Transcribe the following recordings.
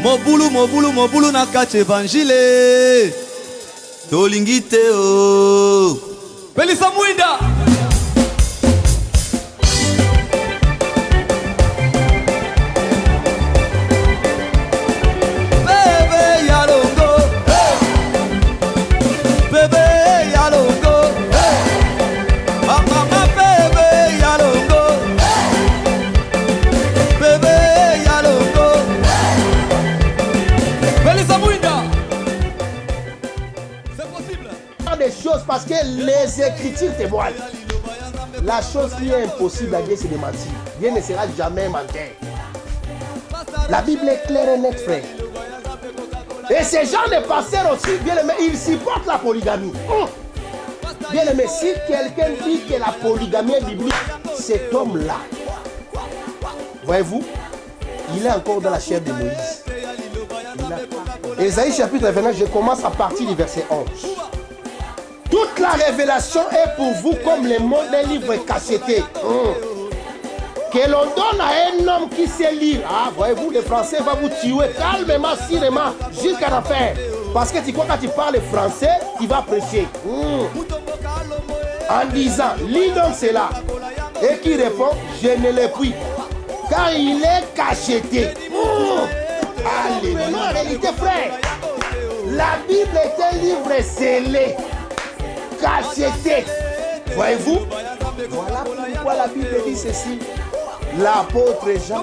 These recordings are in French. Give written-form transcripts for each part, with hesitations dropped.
Mobulu na kati evanjile. Tolingite o. Pelisa Mwinda. Bebe Yalongo. Bebe Yalongo. Mama bebe Yalongo. Bebe Yalongo. Pelisa Mwinda. C'est possible. Des choses parce que les Écritures témoignent. La chose qui est impossible à Dieu, c'est de mentir. Dieu ne sera jamais menteur. La Bible est claire et nette, frère. Et ces gens de pasteurs aussi, bien aimé, ils supportent la polygamie. Bien aimé, si quelqu'un dit que la polygamie est biblique, cet homme-là, voyez-vous, il est encore dans la chair de Moïse. Ésaïe chapitre 29, je commence à partir du verset 11. Toute la révélation est pour vous comme le monde d'un livre cacheté. Que l'on donne à un homme qui sait lire. Ah, voyez-vous, le français va vous tuer calmement, sirement, jusqu'à la fin. Parce que tu crois, quand tu parles français, tu vas prêcher. En disant, lis donc cela. Et qui répond, je ne l'ai plus. Car il est cacheté. Alléluia. En réalité, frère, la Bible est un livre scellé. Cacheté. Voyez-vous? Voilà pourquoi la Bible dit ceci. L'apôtre Jean,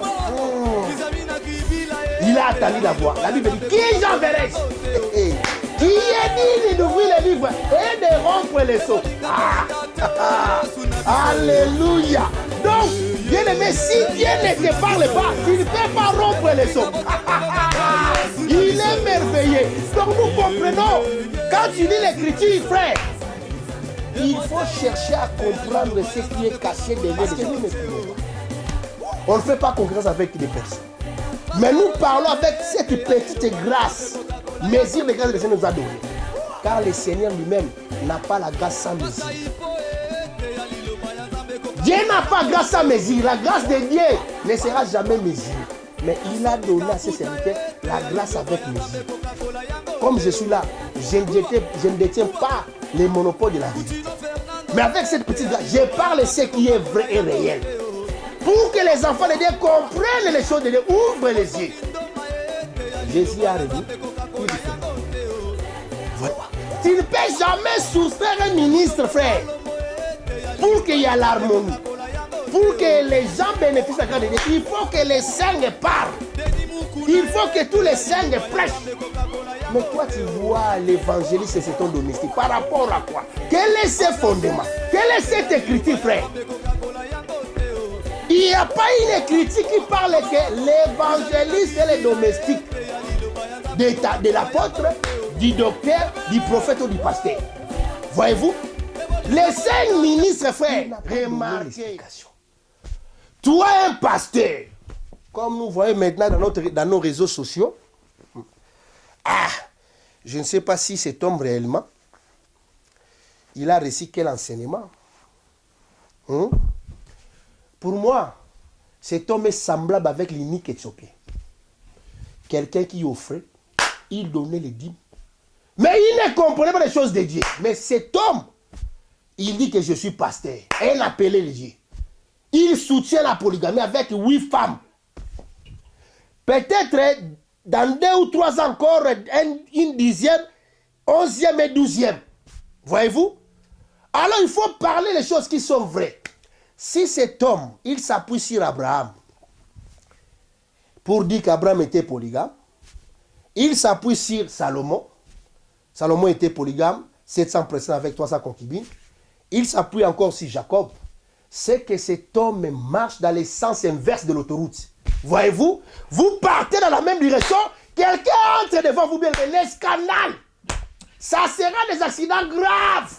il a attendu la voix. La Bible dit, qui j'enverrai-je? Qui est digne d'ouvrir les livres et de rompre les sceaux? Alléluia. Donc, bien aimé, si Dieu ne te parle pas, tu ne peux pas rompre les sceaux. Il est merveilleux. Donc nous comprenons, quand tu lis l'écriture, frère, il faut chercher à comprendre ce qui est caché derrière les gens. On ne fait pas concurrence avec les personnes. Mais nous parlons avec cette petite grâce, mesure de grâce que le Seigneur nous a donnée. Car le Seigneur lui-même n'a pas la grâce sans mesure. Dieu n'a pas grâce sans mesure. La grâce de Dieu ne sera jamais mesurée. Mais il a donné à ses serviteurs la grâce avec mesure. Comme je suis là, je ne détiens pas les monopoles de la vie. Mais avec cette petite grâce, je parle ce qui est vrai et réel. Pour que les enfants de Dieu comprennent les choses de Dieu, ouvrent les yeux. Jésus a réduit. Tu ne peux jamais soustraire un ministre, frère, pour qu'il y ait l'harmonie. Pour que les gens bénéficient de la grâce de Dieu, il faut que les saints parlent. Il faut que tous les saints prêchent. Mais toi, tu vois l'évangéliste, c'est ton domestique. Par rapport à quoi? Quel est ce fondement? Quelle est cette écriture, frère? Il n'y a pas une écriture qui parle que l'évangéliste est le domestique de l'apôtre, du docteur, du prophète ou du pasteur. Voyez-vous? Les cinq ministres, frère, remarquez. Toi, un pasteur, comme nous voyons maintenant dans nos réseaux sociaux, je ne sais pas si cet homme réellement, il a reçu quel enseignement. Pour moi, cet homme est semblable avec l'unique éthiopien. Quelqu'un qui offrait, il donnait les dîmes. Mais il ne comprenait pas les choses de Dieu. Mais cet homme, il dit que je suis pasteur. Un appelé de Dieu. Il soutient la polygamie avec 8 femmes. Peut-être dans 2 ou 3 ans encore, une 10e, 11e et 12e. Voyez-vous? Alors il faut parler les choses qui sont vraies. Si cet homme, il s'appuie sur Abraham, pour dire qu'Abraham était polygame, il s'appuie sur Salomon. Salomon était polygame, 700 personnes avec 300 concubines. Il s'appuie encore sur Jacob. C'est que cet homme marche dans le sens inverse de l'autoroute. Voyez-vous? Vous partez dans la même direction, quelqu'un entre devant vous, bien les scandales. Ça sera des accidents graves.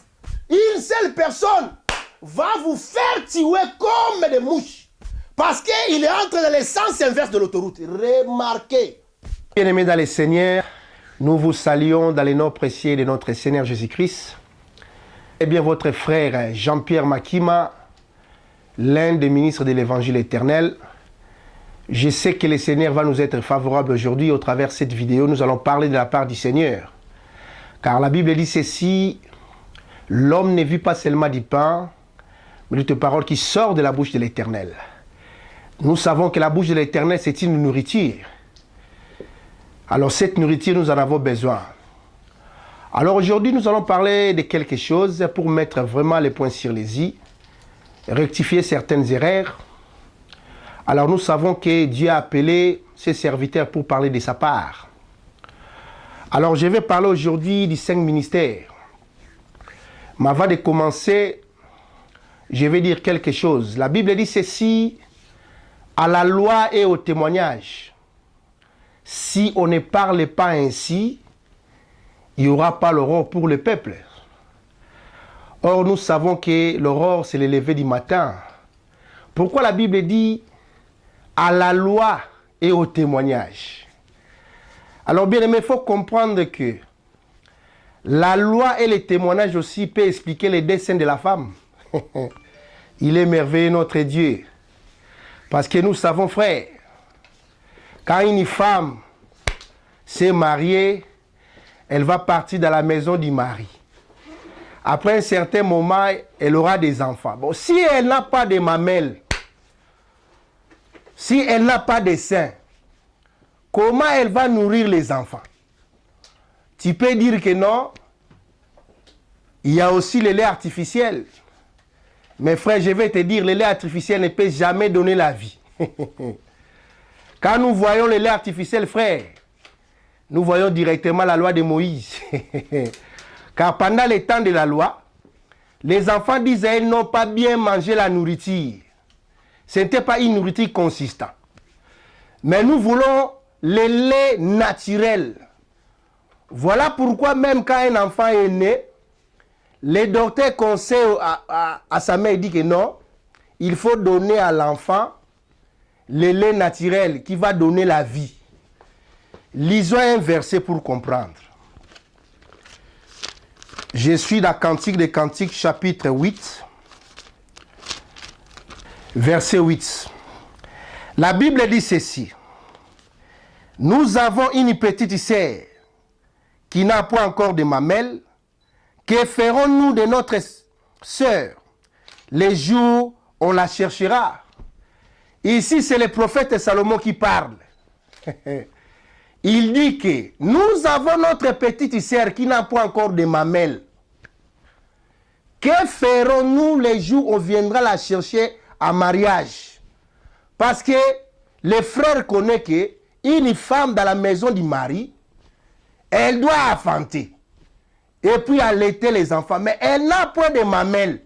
Une seule personne va vous faire tuer comme des mouches. Parce qu'il est entré dans le sens inverse de l'autoroute. Remarquez. Bien-aimés dans le Seigneur, nous vous saluons dans les noms précieux de notre Seigneur Jésus-Christ. Eh bien, votre frère Jean-Pierre Makima, l'un des ministres de l'Évangile éternel, Je sais que le Seigneur va nous être favorable aujourd'hui au travers de cette vidéo. Nous allons parler de la part du Seigneur. Car la Bible dit ceci, l'homme ne vit pas seulement du pain, mais de toute parole qui sort de la bouche de l'Éternel. Nous savons que la bouche de l'Éternel, c'est une nourriture. Alors cette nourriture, nous en avons besoin. Alors aujourd'hui, nous allons parler de quelque chose pour mettre vraiment les points sur les i, rectifier certaines erreurs. Alors nous savons que Dieu a appelé ses serviteurs pour parler de sa part. Alors je vais parler aujourd'hui du 5 ministères. Mais avant de commencer, je vais dire quelque chose. La Bible dit ceci, à la loi et au témoignage. Si on ne parle pas ainsi, il n'y aura pas l'aurore pour le peuple. Or, nous savons que l'aurore, c'est le lever du matin. Pourquoi la Bible dit à la loi et au témoignage? Alors, bien aimé, il faut comprendre que la loi et le témoignage aussi peuvent expliquer les desseins de la femme. Il est merveilleux notre Dieu. Parce que nous savons, frère, quand une femme s'est mariée, elle va partir dans la maison du mari. Après un certain moment, elle aura des enfants. Bon, si elle n'a pas de mamelles, si elle n'a pas de seins, comment elle va nourrir les enfants? Tu peux dire que non. Il y a aussi le lait artificiel. Mais frère, je vais te dire, le lait artificiel ne peut jamais donner la vie. Quand nous voyons le lait artificiel, frère, nous voyons directement la loi de Moïse. Car pendant le temps de la loi, les enfants d'Israël n'ont pas bien mangé la nourriture. Ce n'était pas une nourriture consistante. Mais nous voulons le lait naturel. Voilà pourquoi même quand un enfant est né, les docteurs conseillent à sa mère, dit que non, il faut donner à l'enfant le lait naturel qui va donner la vie. Lisons un verset pour comprendre. Je suis dans Cantique des Cantiques, chapitre 8, verset 8. La Bible dit ceci. Nous avons une petite sœur qui n'a pas encore de mamelles. Que ferons-nous de notre sœur? Les jours, on la cherchera. Ici, c'est le prophète Salomon qui parle. Il dit que nous avons notre petite sœur qui n'a pas encore de mamelles. Que ferons-nous les jours où on viendra la chercher en mariage? Parce que les frères connaissent qu'une femme dans la maison du mari, elle doit enfanter. Et puis allaiter les enfants. Mais elle n'a pas de mamelles.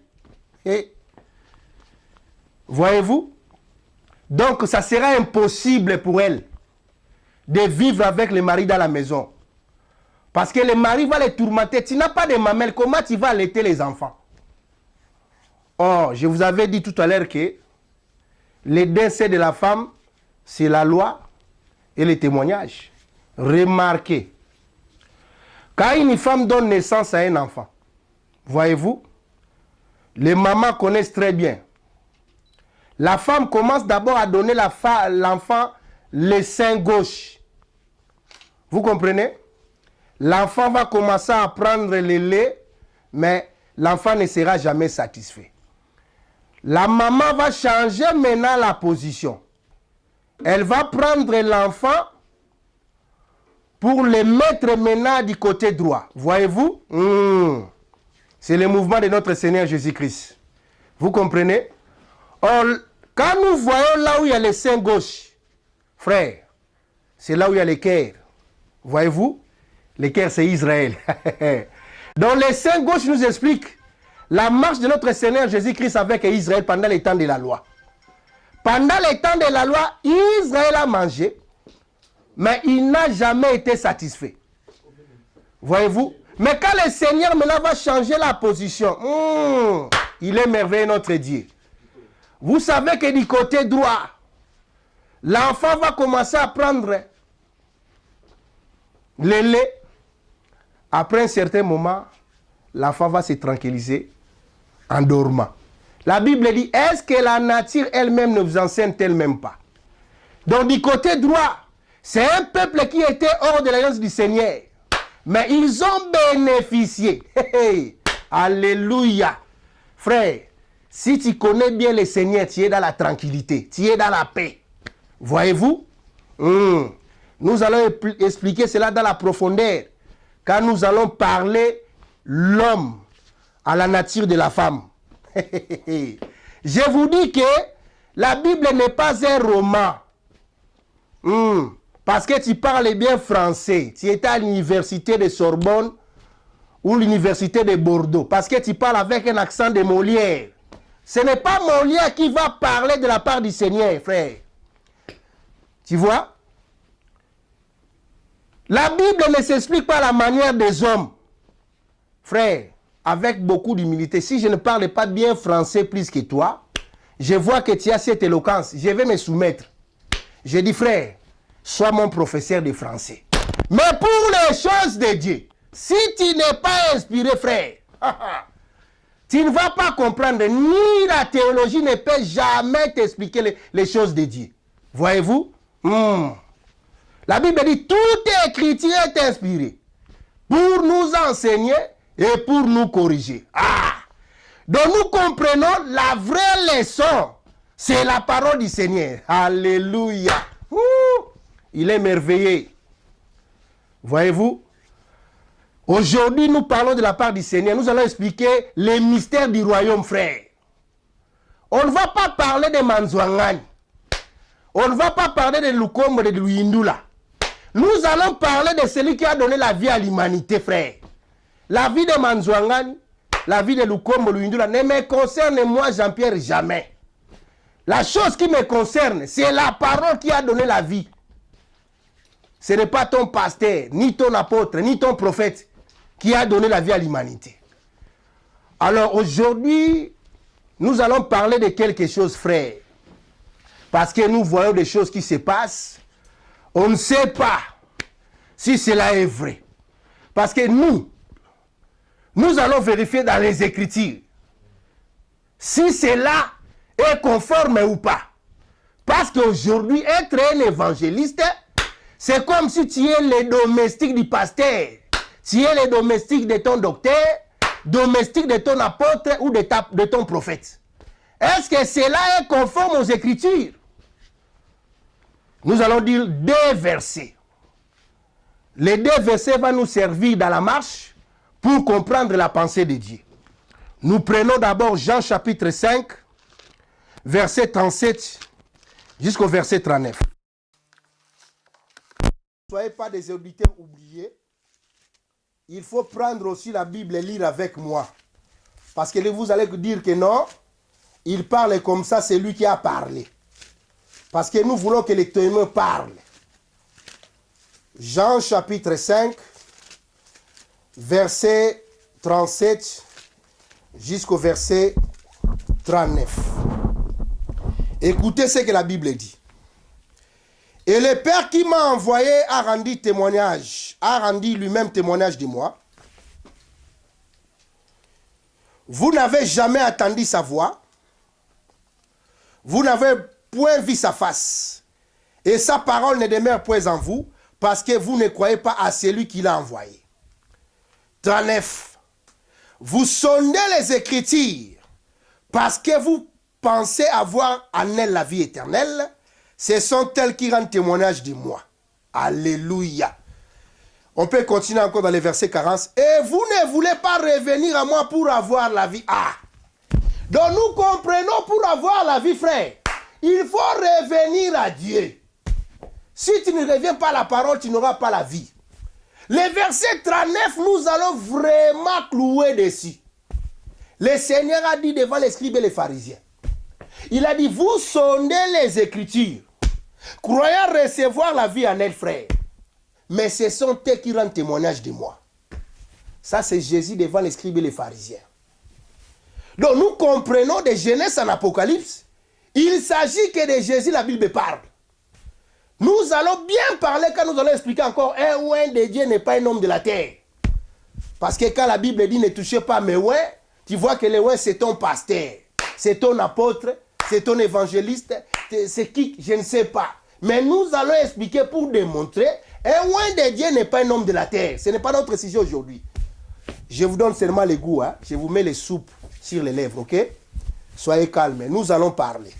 Voyez-vous? Donc ça sera impossible pour elle de vivre avec le mari dans la maison. Parce que le mari va les tourmenter. Tu n'as pas de mamelles, comment tu vas allaiter les enfants? Oh, je vous avais dit tout à l'heure que les décès de la femme, c'est la loi et les témoignages. Remarquez. Quand une femme donne naissance à un enfant, voyez-vous, les mamans connaissent très bien. La femme commence d'abord à donner l'enfant le sein gauche. Vous comprenez? L'enfant va commencer à prendre le lait, mais l'enfant ne sera jamais satisfait. La maman va changer maintenant la position. Elle va prendre l'enfant pour le mettre maintenant du côté droit. Voyez-vous? C'est le mouvement de notre Seigneur Jésus-Christ. Vous comprenez? Or, quand nous voyons là où il y a le sein gauche, frère, c'est là où il y a le cœur. Voyez-vous? Le cœur, c'est Israël. Donc, le sein gauche nous explique la marche de notre Seigneur Jésus-Christ avec Israël pendant les temps de la loi. Pendant les temps de la loi, Israël a mangé, mais il n'a jamais été satisfait. Voyez-vous? Mais quand le Seigneur maintenant va changer la position, il est merveilleux notre Dieu. Vous savez que du côté droit, l'enfant va commencer à prendre le lait. Après un certain moment, l'enfant va se tranquilliser en dormant. La Bible dit, est-ce que la nature elle-même ne vous enseigne elle-même pas? Donc du côté droit, c'est un peuple qui était hors de l'alliance du Seigneur. Mais ils ont bénéficié. Alléluia. Frère, si tu connais bien le Seigneur, tu es dans la tranquillité, tu es dans la paix. Voyez-vous? Nous allons expliquer cela dans la profondeur. Quand nous allons parler l'homme à la nature de la femme. Je vous dis que la Bible n'est pas un roman. Parce que tu parles bien français. Tu étais à l'université de Sorbonne ou l'université de Bordeaux. Parce que tu parles avec un accent de Molière. Ce n'est pas Molière qui va parler de la part du Seigneur, frère. Tu vois? La Bible ne s'explique pas à la manière des hommes. Frère, avec beaucoup d'humilité, si je ne parle pas bien français plus que toi, je vois que tu as cette éloquence, je vais me soumettre. Je dis, frère, sois mon professeur de français. Mais pour les choses de Dieu, si tu n'es pas inspiré, frère, tu ne vas pas comprendre, ni la théologie ne peut jamais t'expliquer les choses de Dieu. Voyez-vous? La Bible dit, toute écriture est inspirée pour nous enseigner et pour nous corriger. Donc nous comprenons la vraie leçon. C'est la parole du Seigneur. Alléluia. Il est merveilleux. Voyez-vous? Aujourd'hui, nous parlons de la part du Seigneur. Nous allons expliquer les mystères du royaume, frère. On ne va pas parler de Manzouangani. On ne va pas parler de Lukombo, de Luindula. Nous allons parler de celui qui a donné la vie à l'humanité, frère. La vie de Manzouangani, la vie de Lukombo, Luindula ne me concerne moi, Jean-Pierre, jamais. La chose qui me concerne, c'est la parole qui a donné la vie. Ce n'est pas ton pasteur, ni ton apôtre, ni ton prophète qui a donné la vie à l'humanité. Alors aujourd'hui, nous allons parler de quelque chose, frère. Parce que nous voyons des choses qui se passent. On ne sait pas si cela est vrai. Parce que nous allons vérifier dans les Écritures si cela est conforme ou pas. Parce qu'aujourd'hui, être un évangéliste, c'est comme si tu es le domestique du pasteur. Tu es le domestique de ton docteur, domestique de ton apôtre ou de ton prophète. Est-ce que cela est conforme aux Écritures? Nous allons dire 2 versets. Les 2 versets vont nous servir dans la marche pour comprendre la pensée de Dieu. Nous prenons d'abord Jean chapitre 5, verset 37 jusqu'au verset 39. Ne soyez pas des auditeurs oubliés. Il faut prendre aussi la Bible et lire avec moi. Parce que vous allez dire que non, il parle comme ça, c'est lui qui a parlé. Parce que nous voulons que les témoins parlent. Jean chapitre 5, verset 37 jusqu'au verset 39. Écoutez ce que la Bible dit. Et le Père qui m'a envoyé a rendu lui-même témoignage de moi. Vous n'avez jamais entendu sa voix. Vous n'avez point vu sa face. Et sa parole ne demeure point en vous, parce que vous ne croyez pas à celui qui l'a envoyé. 39. Vous sondez les Écritures, parce que vous pensez avoir en elles la vie éternelle. Ce sont elles qui rendent témoignage de moi. Alléluia. On peut continuer encore dans les versets 40. Et vous ne voulez pas revenir à moi pour avoir la vie. Donc nous comprenons, pour avoir la vie, frère, il faut revenir à Dieu. Si tu ne reviens pas à la parole, tu n'auras pas la vie. Le verset 39, nous allons vraiment clouer dessus. Le Seigneur a dit devant les scribes et les pharisiens. Il a dit, vous sondez les Écritures, croyant recevoir la vie en elles, frère. Mais ce sont eux qui rendent témoignage de moi. Ça, c'est Jésus devant les scribes et les pharisiens. Donc, nous comprenons de Genèse en Apocalypse. Il s'agit que de Jésus, la Bible parle. Nous allons bien parler quand nous allons expliquer encore un oint de Dieu n'est pas un homme de la terre. Parce que quand la Bible dit ne touchez pas mes oints, tu vois que les oints c'est ton pasteur, c'est ton apôtre, c'est ton évangéliste, c'est qui, je ne sais pas. Mais nous allons expliquer pour démontrer, un oint de Dieu n'est pas un homme de la terre. Ce n'est pas notre sujet aujourd'hui. Je vous donne seulement les goûts. Hein? Je vous mets les soupes sur les lèvres, ok? Soyez calmes, nous allons parler.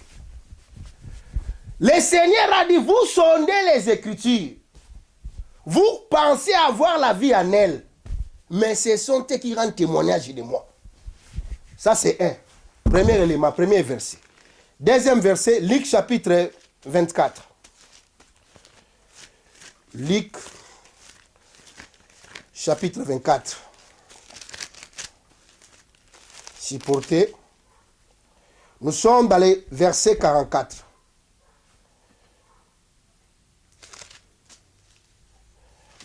Le Seigneur a dit, vous sondez les Écritures. Vous pensez avoir la vie en elles. Mais ce sont eux qui rendent témoignage de moi. Ça c'est un. Premier élément, premier verset. Deuxième verset, Luc chapitre 24. Luc chapitre 24. Supporté. Nous sommes dans les versets 44.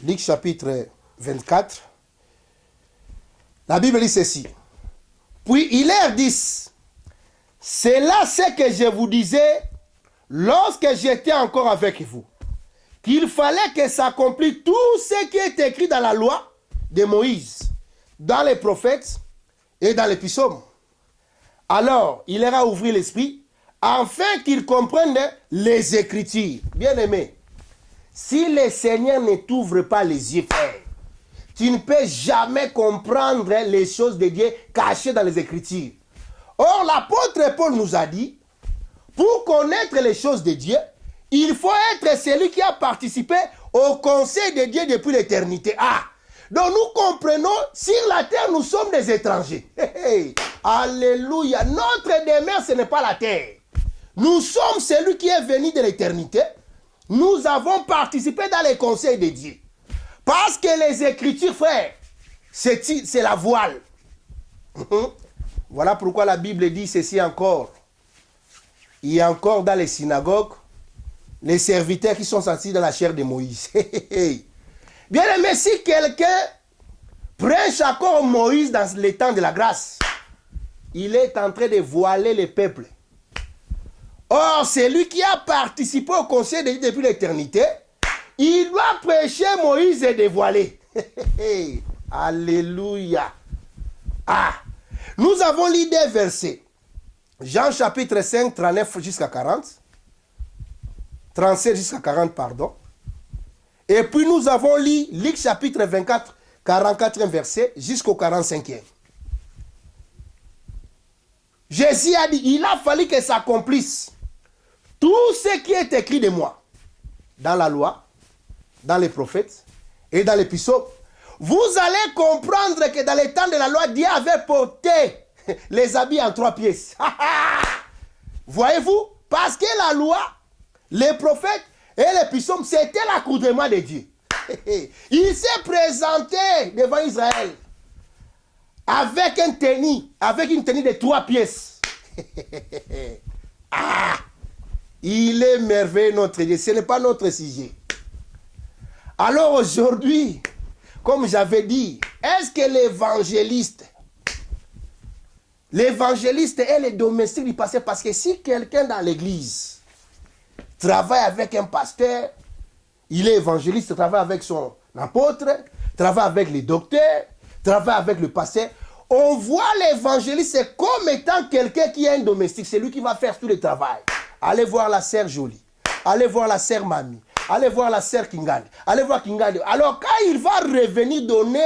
Luc chapitre 24. La Bible dit ceci. Puis il leur dit, c'est là ce que je vous disais lorsque j'étais encore avec vous, qu'il fallait que s'accomplisse tout ce qui est écrit dans la loi de Moïse, dans les prophètes et dans les psaumes. Alors, il leur a ouvert l'esprit, afin qu'ils comprennent les Écritures. Bien-aimés, si le Seigneur ne t'ouvre pas les yeux, frère, tu ne peux jamais comprendre les choses de Dieu cachées dans les Écritures. Or, l'apôtre Paul nous a dit, pour connaître les choses de Dieu, il faut être celui qui a participé au conseil de Dieu depuis l'éternité. Ah! Donc nous comprenons, sur la terre, nous sommes des étrangers. Alléluia. Notre demeure, ce n'est pas la terre. Nous sommes celui qui est venu de l'éternité. Nous avons participé dans les conseils de Dieu. Parce que les Écritures, frère, c'est la voile. Voilà pourquoi la Bible dit ceci encore. Il y a encore dans les synagogues les serviteurs qui sont assis dans la chair de Moïse. Bien aimé, si quelqu'un prêche encore Moïse dans les temps de la grâce, il est en train de voiler le peuple. Or, c'est lui qui a participé au conseil de Dieu depuis l'éternité. Il doit prêcher Moïse et dévoiler. Alléluia. Ah, nous avons lu des versets. Jean chapitre 5, 39 jusqu'à 40. 37 jusqu'à 40, pardon. Et puis nous avons lu Luc chapitre 24, 44 verset jusqu'au 45e. Jésus a dit, il a fallu que s'accomplisse tout ce qui est écrit de moi dans la loi, dans les prophètes et dans les psaumes. Vous allez comprendre que dans les temps de la loi, Dieu avait porté les habits en 3 pièces. Voyez-vous? Parce que la loi, les prophètes et les psaumes, c'était l'accoutrement de Dieu. Il s'est présenté devant Israël avec une tenue de 3 pièces. Ah! Il est merveilleux notre Dieu. Ce n'est pas notre sujet. Alors aujourd'hui, comme j'avais dit, est-ce que l'évangéliste est le domestique du passé? Parce que si quelqu'un dans l'église travaille avec un pasteur, il est évangéliste, travaille avec son apôtre, travaille avec les docteurs, travaille avec le pasteur. On voit l'évangéliste comme étant quelqu'un qui est un domestique. C'est lui qui va faire tout le travail. Allez voir la sœur Jolie. Allez voir la sœur Mami. Allez voir la sœur Kingani. Allez voir Kingani. Alors quand il va revenir donner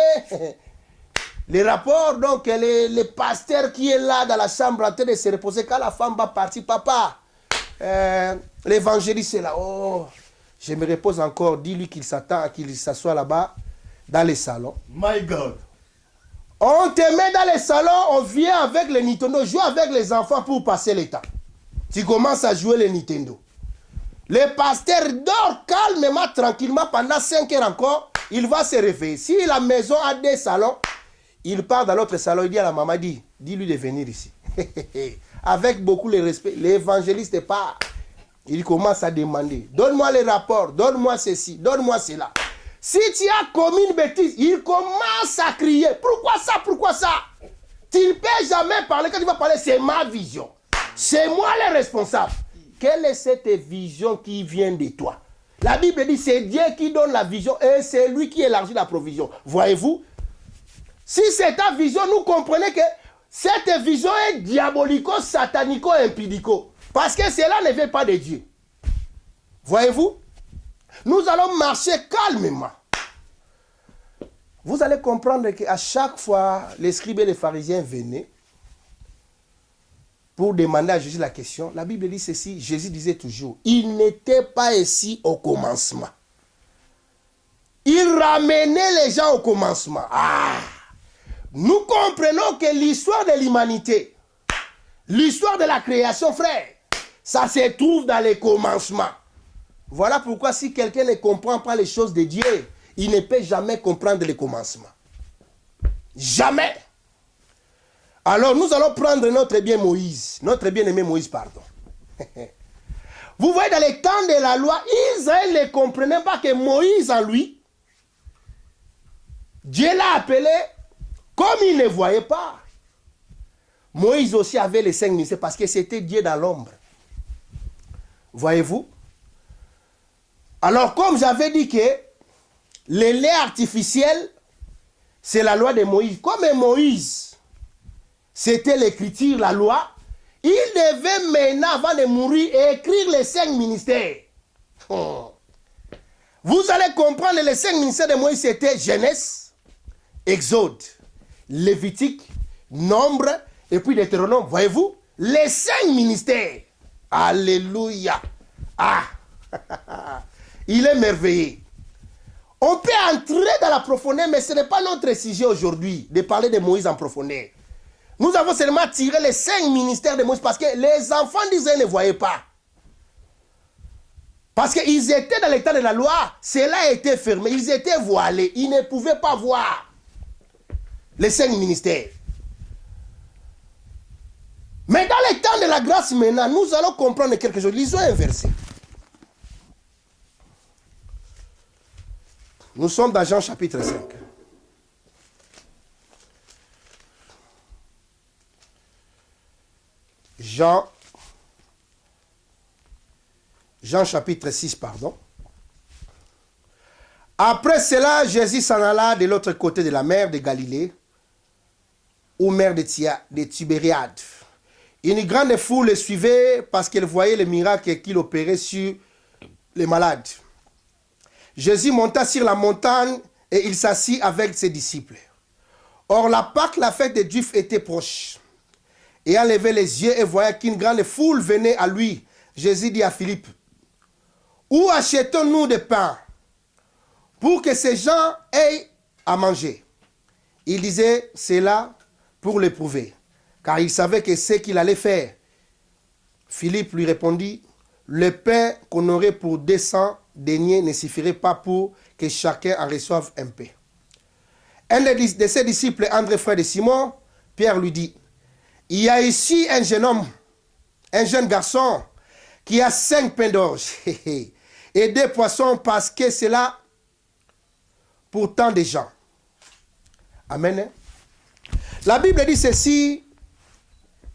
les rapports, donc le pasteur qui est là dans la chambre en train de se reposer, quand la femme va partir, papa, l'évangéliste est là. Oh, je me repose encore. Dis-lui qu'il s'attend, qu'il s'assoit là-bas dans les salons. My God. On te met dans les salons, on vient avec le Nintendo, joue avec les enfants pour passer le temps. Tu commences à jouer le Nintendo. Le pasteur dort calmement, tranquillement, pendant 5 heures encore, il va se réveiller. Si la maison a 2 salons, il part dans l'autre salon, il dit à la maman, dis-lui de venir ici. Avec beaucoup de respect, l'évangéliste part. Il commence à demander, donne-moi les rapports, donne-moi ceci, donne-moi cela. Si tu as commis une bêtise, il commence à crier. Pourquoi ça? Pourquoi ça? Tu ne peux jamais parler. Quand tu vas parler, c'est ma vision. C'est moi le responsable. Quelle est cette vision qui vient de toi? La Bible dit, c'est Dieu qui donne la vision et c'est lui qui élargit la provision. Voyez-vous? Si c'est ta vision, nous comprenez que cette vision est diabolico, satanico, impidico. Parce que cela ne vient pas de Dieu. Voyez-vous? Nous allons marcher calmement. Vous allez comprendre qu'à chaque fois, les scribes et les pharisiens venaient pour demander à Jésus la question. La Bible dit ceci, Jésus disait toujours, il n'était pas ici au commencement. Il ramenait les gens au commencement. Nous comprenons que l'histoire de l'humanité, l'histoire de la création, frère, ça se trouve dans les commencements. Voilà pourquoi si quelqu'un ne comprend pas les choses de Dieu, il ne peut jamais comprendre les commencements. Jamais. Alors nous allons prendre notre bien-aimé Moïse, pardon. Vous voyez, dans les temps de la loi, Israël ne comprenait pas que Moïse en lui, Dieu l'a appelé, comme il ne voyait pas. Moïse aussi avait les 5 ministères parce que c'était Dieu dans l'ombre. Voyez-vous? Alors, comme j'avais dit que le lait artificiel, c'est la loi de Moïse. Comme Moïse, c'était l'écriture, la loi, il devait maintenant, avant de mourir, écrire les 5 ministères. Vous allez comprendre, les 5 ministères de Moïse, c'était Genèse, Exode, Lévitique, Nombre, et puis Deutéronome. Voyez-vous? Les 5 ministères. Alléluia. Il est merveilleux. On peut entrer dans la profondeur, mais ce n'est pas notre sujet aujourd'hui de parler de Moïse en profondeur. Nous avons seulement tiré les 5 ministères de Moïse parce que les enfants d'Israël ne voyaient pas. Parce qu'ils étaient dans l'état de la loi, cela était fermé, ils étaient voilés, ils ne pouvaient pas voir les 5 ministères. Mais dans les temps de la grâce maintenant, nous allons comprendre quelque chose. Lisons un verset. Nous sommes dans Jean chapitre 5. Jean chapitre 6, pardon. Après cela, Jésus s'en alla de l'autre côté de la mer de Galilée, ou mer de Tibériade. Une grande foule le suivait parce qu'elle voyait les miracles qu'il opérait sur les malades. Jésus monta sur la montagne et il s'assit avec ses disciples. Or, la Pâque, la fête des Juifs, était proche. Et en levant les yeux et voyant qu'une grande foule venait à lui, Jésus dit à Philippe, « Où achetons-nous des pains pour que ces gens aient à manger ?» Il disait cela pour l'éprouver, car il savait que ce qu'il allait faire. Philippe lui répondit, « Le pain qu'on aurait pour 200 deniers ne suffirait pas pour que chacun en reçoive un peu. » Un de ses disciples, André, frère de Simon, Pierre lui dit, « Il y a ici un jeune homme, un jeune garçon, qui a 5 pains d'orge et 2 poissons parce que c'est là pour tant de gens. » Amen. La Bible dit ceci,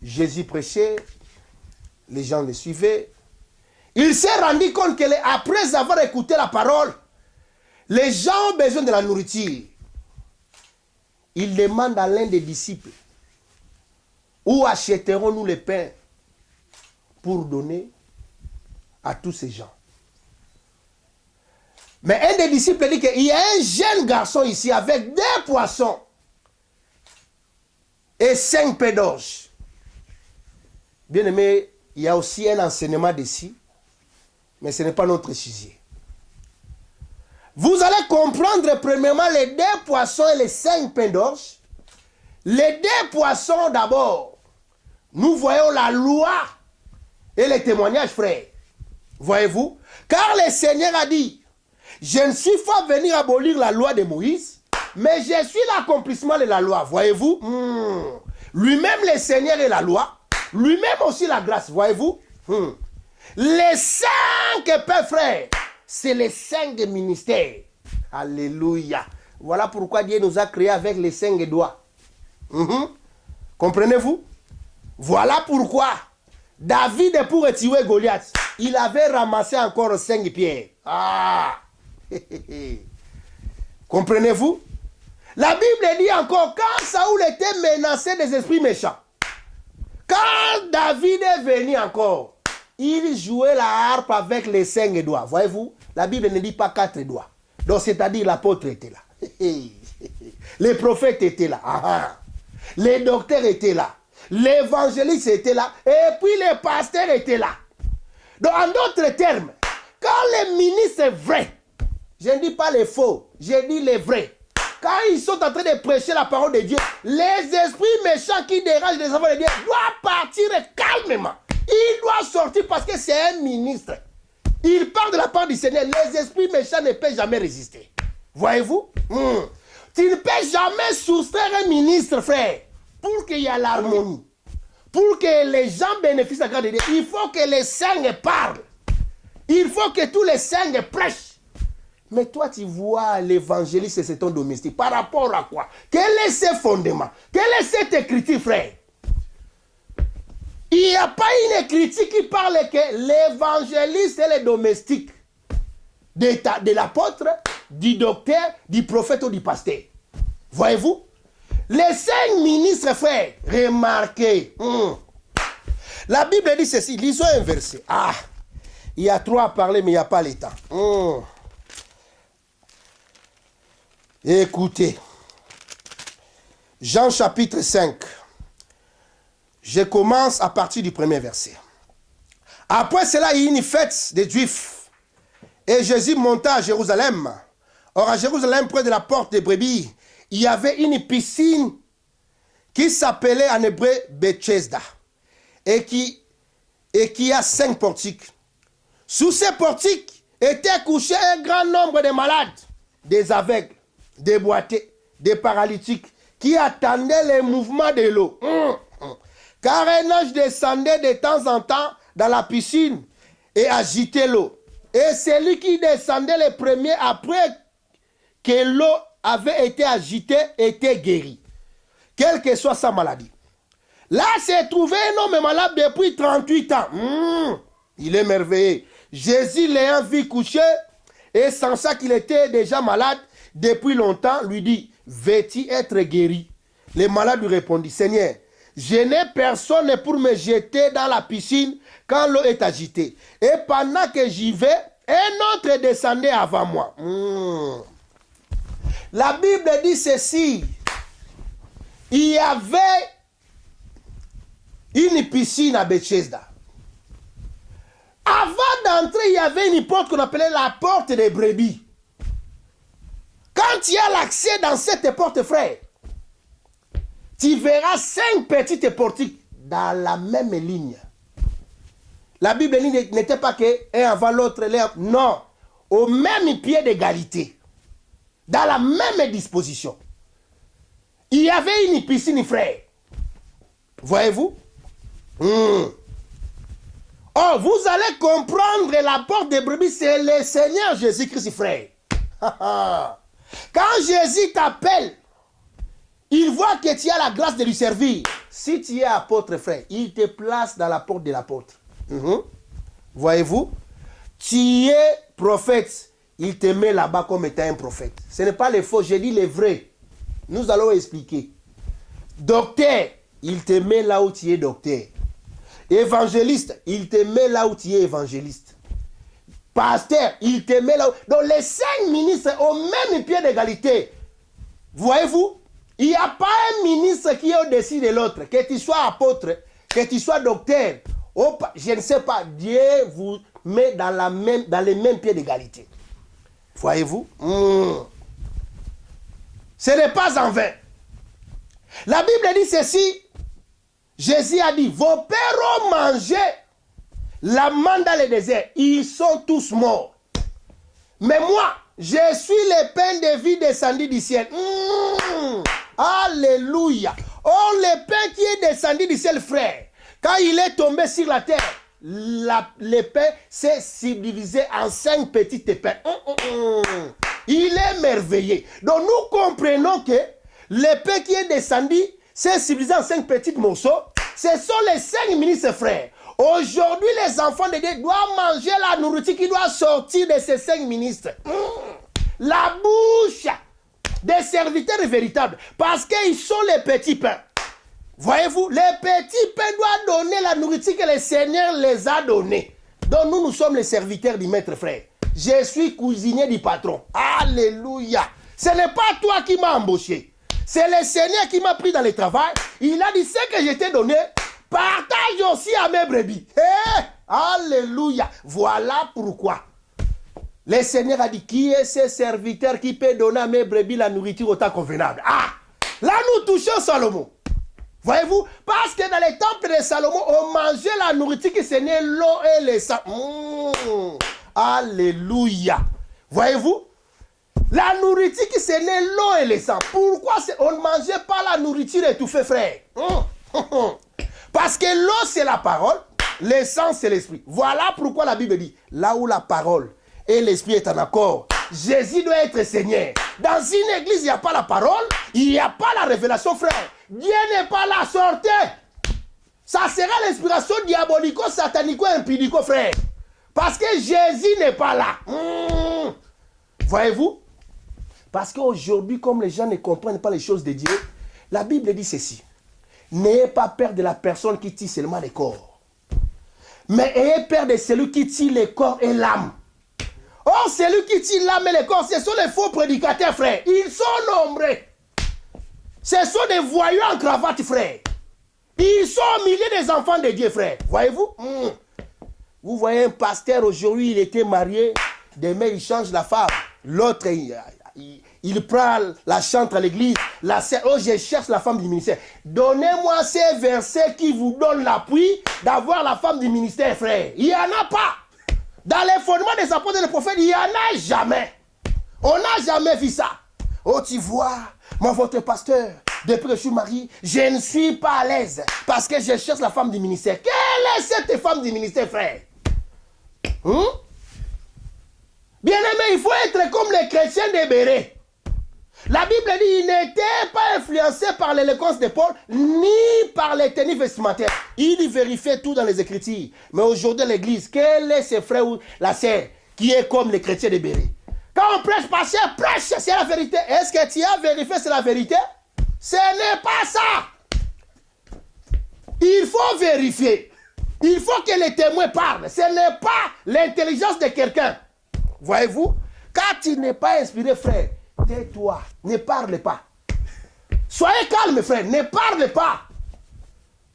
Jésus prêchait, les gens le suivaient. Il s'est rendu compte qu'après avoir écouté la parole, les gens ont besoin de la nourriture. Il demande à l'un des disciples, où achèterons-nous les pains pour donner à tous ces gens? Mais un des disciples dit qu'il y a un jeune garçon ici avec 2 poissons et 5 pains d'orge. Bien aimé, il y a aussi un enseignement d'ici, mais ce n'est pas notre sujet. Vous allez comprendre premièrement les 2 poissons et les 5 pains d'orge. Les 2 poissons d'abord, nous voyons la loi et les témoignages, frères. Voyez-vous? Car le Seigneur a dit, je ne suis pas venu abolir la loi de Moïse, mais je suis l'accomplissement de la loi. Voyez-vous? Lui-même le Seigneur est la loi, lui-même aussi la grâce. Voyez-vous? Les 5 pains, frères, c'est les 5 ministères. Alléluia. Voilà pourquoi Dieu nous a créés avec les 5 doigts. Comprenez-vous? Voilà pourquoi David, pour tuer Goliath, il avait ramassé encore 5 pierres. Comprenez-vous? La Bible dit encore, quand Saoul était menacé des esprits méchants, quand David est venu encore, il jouait la harpe avec les 5 doigts. Voyez-vous, la Bible ne dit pas 4 doigts. Donc, c'est-à-dire l'apôtre était là. Les prophètes étaient là. Les docteurs étaient là. L'évangéliste était là. Et puis les pasteurs étaient là. Donc, en d'autres termes, quand les ministres vrais, je ne dis pas les faux, je dis les vrais, quand ils sont en train de prêcher la parole de Dieu, les esprits méchants qui dérangent les enfants de Dieu doivent partir calmement. Il doit sortir parce que c'est un ministre. Il part de la part du Seigneur. Les esprits méchants ne peuvent jamais résister. Voyez-vous? Tu ne peux jamais soustraire un ministre, frère, pour qu'il y ait l'harmonie. Pour que les gens bénéficient de la grâce de Dieu, il faut que les saints parlent. Il faut que tous les saints prêchent. Mais toi, tu vois l'évangéliste et c'est ton domestique. Par rapport à quoi? Quel est ce fondement? Quelle est cette écriture, frère? Il n'y a pas une écriture qui parle que l'évangéliste est le domestique de l'apôtre, du docteur, du prophète ou du pasteur. Voyez-vous? Les 5 ministres, frères, remarquez. La Bible dit ceci. Lisons un verset. Il y a 3 à parler, mais il n'y a pas le temps. Écoutez. Jean chapitre 5. Je commence à partir du premier verset. Après cela, il y a une fête des Juifs. Et Jésus monta à Jérusalem. Or, à Jérusalem, près de la porte des brebis, il y avait une piscine qui s'appelait en hébreu Bethesda. Et qui a 5 portiques. Sous ces portiques étaient couchés un grand nombre de malades, des aveugles, des boités, des paralytiques, qui attendaient les mouvements de l'eau. Car un ange descendait de temps en temps dans la piscine et agitait l'eau. Et celui qui descendait le premier après que l'eau avait été agitée était guéri, quelle que soit sa maladie. Là s'est trouvé un homme malade depuis 38 ans. Il est merveilleux. Jésus l'ayant vu coucher et sensant qu'il était déjà malade depuis longtemps, lui dit, veux-tu être guéri? Le malade lui répondit, Seigneur, je n'ai personne pour me jeter dans la piscine quand l'eau est agitée. Et pendant que j'y vais, un autre descendait avant moi. La Bible dit ceci. Il y avait une piscine à Bethesda. Avant d'entrer, il y avait une porte qu'on appelait la porte des brebis. Quand il y a l'accès dans cette porte, frère, tu verras 5 petites portiques dans la même ligne. La Bible n'était pas qu'un avant l'autre, non, au même pied d'égalité, dans la même disposition. Il y avait une piscine, frère. Voyez-vous? Oh, vous allez comprendre, la porte des brebis, c'est le Seigneur Jésus-Christ, frère. Quand Jésus t'appelle, il voit que tu as la grâce de lui servir. Si tu es apôtre, frère, il te place dans la porte de l'apôtre. Voyez-vous? Tu es prophète, il te met là-bas comme étant un prophète. Ce n'est pas les faux, je dis les vrais. Nous allons expliquer. Docteur, il te met là où tu es docteur. Évangéliste, il te met là où tu es évangéliste. Pasteur, il te met là où... Donc les 5 ministres au même pied d'égalité. Voyez-vous? Il n'y a pas un ministre qui est au-dessus de l'autre. Que tu sois apôtre, que tu sois docteur. Je ne sais pas. Dieu vous met dans les mêmes pieds d'égalité. Voyez-vous? Ce n'est pas en vain. La Bible dit ceci. Jésus a dit, vos pères ont mangé la manne dans le désert. Ils sont tous morts. Mais moi, je suis le pain de vie descendu du ciel. Alléluia. Oh, le pain qui est descendu du ciel, frère. Quand il est tombé sur la terre, le pain s'est subdivisé en 5 petites pains. Il est merveilleux. Donc nous comprenons que le pain qui est descendu s'est subdivisé en 5 petits morceaux. Ce sont les 5 ministres, frères. Aujourd'hui, les enfants de Dieu doivent manger la nourriture qui doit sortir de ces 5 ministres. La bouche des serviteurs véritables. Parce qu'ils sont les petits pains. Voyez-vous, les petits pains doivent donner la nourriture que le Seigneur les a donnée. Donc nous sommes les serviteurs du maître frère. Je suis cuisinier du patron. Alléluia. Ce n'est pas toi qui m'as embauché. C'est le Seigneur qui m'a pris dans le travail. Il a dit ce que je t'ai donné, partage aussi à mes brebis. Hey, alléluia. Voilà pourquoi. Le Seigneur a dit, qui est ce serviteur qui peut donner à mes brebis la nourriture au temps convenable? Ah, là nous touchons Salomon. Voyez-vous, parce que dans les temples de Salomon, on mangeait la nourriture qui saignait l'eau et le sang. Alléluia. Voyez-vous, la nourriture qui saignait l'eau et le sang. Pourquoi on ne mangeait pas la nourriture étouffée, frère? Parce que l'eau, c'est la parole, le sang, c'est l'esprit. Voilà pourquoi la Bible dit, là où la parole et l'esprit est en accord, Jésus doit être Seigneur. Dans une église, il n'y a pas la parole, il n'y a pas la révélation, frère. Dieu n'est pas là, sortez. Ça sera l'inspiration diabolico-satanico-impudico, frère. Parce que Jésus n'est pas là. Voyez-vous? Parce qu'aujourd'hui, comme les gens ne comprennent pas les choses de Dieu, la Bible dit ceci. N'ayez pas peur de la personne qui tue seulement le corps, mais ayez peur de celui qui tue le corps et l'âme. Or, celui qui tue l'âme et le corps, ce sont les faux prédicateurs, frère. Ils sont nombreux. Ce sont des voyous en cravate, frère. Ils sont au milieu des enfants de Dieu, frère. Voyez-vous? Vous voyez un pasteur aujourd'hui, il était marié. Demain, il change la femme. L'autre, il prend la chante à l'église. Oh, je cherche la femme du ministère. Donnez-moi ces versets qui vous donnent l'appui d'avoir la femme du ministère, frère. Il n'y en a pas. Dans les fondements des apôtres et des prophètes, il n'y en a jamais. On n'a jamais vu ça. Oh, tu vois, moi, votre pasteur, depuis que je suis marié, je ne suis pas à l'aise parce que je cherche la femme du ministère. Quelle est cette femme du ministère, frère? Bien-aimé, il faut être comme les chrétiens des Bérets. La Bible dit qu'il n'était pas influencé par l'éloquence de Paul, ni par les tenues vestimentaires. Il vérifiait tout dans les Écritures. Mais aujourd'hui, l'Église, quel est ce frère ou la sœur qui est comme les chrétiens des Bérets? Quand on prêche, pasteur, prêche, c'est la vérité. Est-ce que tu as vérifié c'est la vérité? Ce n'est pas ça. Il faut vérifier. Il faut que les témoins parlent. Ce n'est pas l'intelligence de quelqu'un. Voyez-vous? Quand tu n'es pas inspiré, frère, tais-toi, ne parle pas. Soyez calme, frère, ne parle pas.